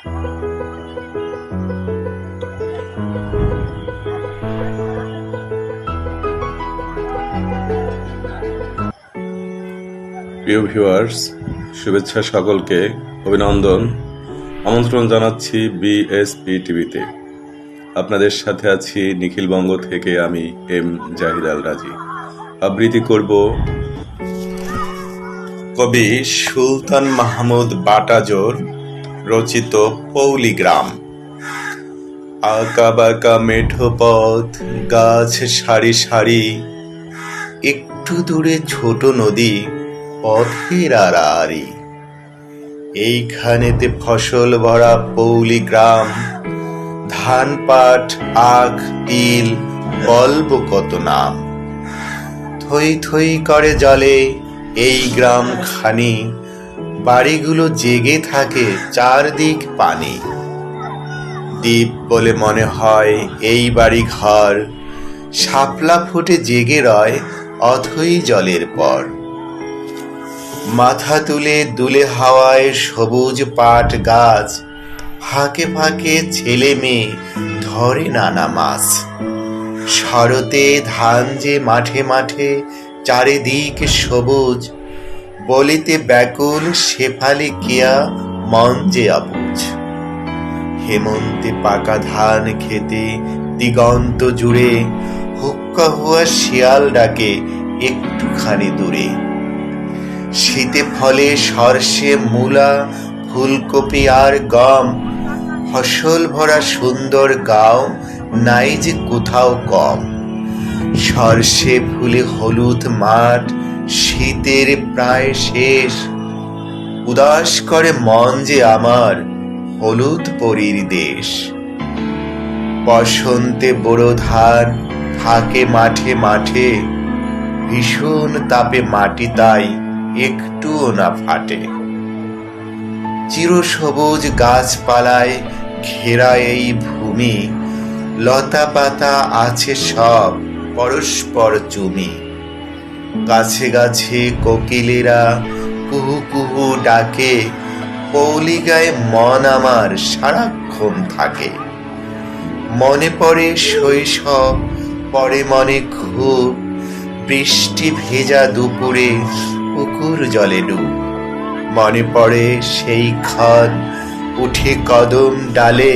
প্রিয় ভিউয়ার্স, শুভেচ্ছা সকলকে, অভিনন্দন, আমন্ত্রণ জানাচ্ছি বিএসপি টিভিতে। আপনাদের সাথে আছি নিখিলবঙ্গ থেকে আমি এম জাহিদ আল রাজি। আবৃত্তি করব কবি সুলতান মাহমুদ বাটাজোর রচিত পৌলিগ্রাম। আঁকা বাঁকা মেঠো পথ, গাছ সারি সারি, একটু দূরে ছোট নদী, পথের আড়াআড়ি। এইখানেতে ফসল ভরা পৌলিগ্রাম, ধান পাট আখ তিল, বলবো কত নাম। থই থই করে জলে এই গ্রাম খানি, বাড়িগুলো জেগে থাকে চারদিক পানি। দ্বীপ বলে মনে হয় এই বাড়ি ঘর, শাপলা ফুটে জেগে রয় অথই জলের পর। মাথা তুলে দুলে হাওয়ায় সবুজ পাট গাছ, ফাঁকে ফাঁকে ছেলে মেয়ে ধরে নানা মাছ। শরতে ধান যে মাঠে মাঠে, চারিদিক সবুজ, বলিতে ব্যাকুল শেফালি কিয়া মন যে অবুঝ। হেমন্তে পাকা ধান খেতে দিগন্ত জুড়ে, হুক্কা হুয়া শিয়াল ডাকে একটুখানি দূরে। শীতে ফলে সরষে মূলা ফুলকপি আর গম, ফসল ভরা সুন্দর গাঁও নাই যে কোথাও কম। সরষে ফুলে হলুদ মাঠ, শীতের প্রায় শেষ, উদাস করে মন যে আমার হলুদ পরীর দেশ। বসন্তে বোরো ধান থাকে মাঠে মাঠে, ভীষণ তাপে মাটি তাই একটুও না ফাটে। চিরসবুজ গাছপালায় ঘেরা এই ভূমি, লতা পাতা আছে সব পরস্পর চুমি। গাছে গাছে কোকিলেরা কুহু কুহু ডাকে, পৌলি গায়ে মন আমার সারাক্ষণ থাকে। মনে পড়ে শৈশব, পড়ে মনে খুব, বৃষ্টি ভেজা দুপুরে পুকুর জলে ডুব। মনে পড়ে সেই ক্ষণ, উঠে কদম ডালে,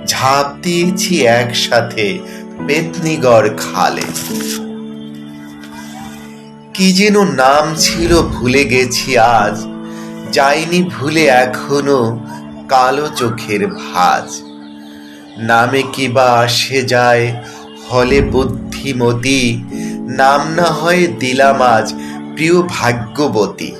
ঝাঁপ দিয়েছি একসাথে পেতনিগড় খালে। কি যেন নাম ছিল ভুলে গেছি আজ, যাইনি ভুলে এখনো কালো চোখের ভাঁজ। নামে কি বা আসে যায় হলে বুদ্ধিমতী, নাম না হয় দিলাম আজ প্রিয় ভাগ্যবতী।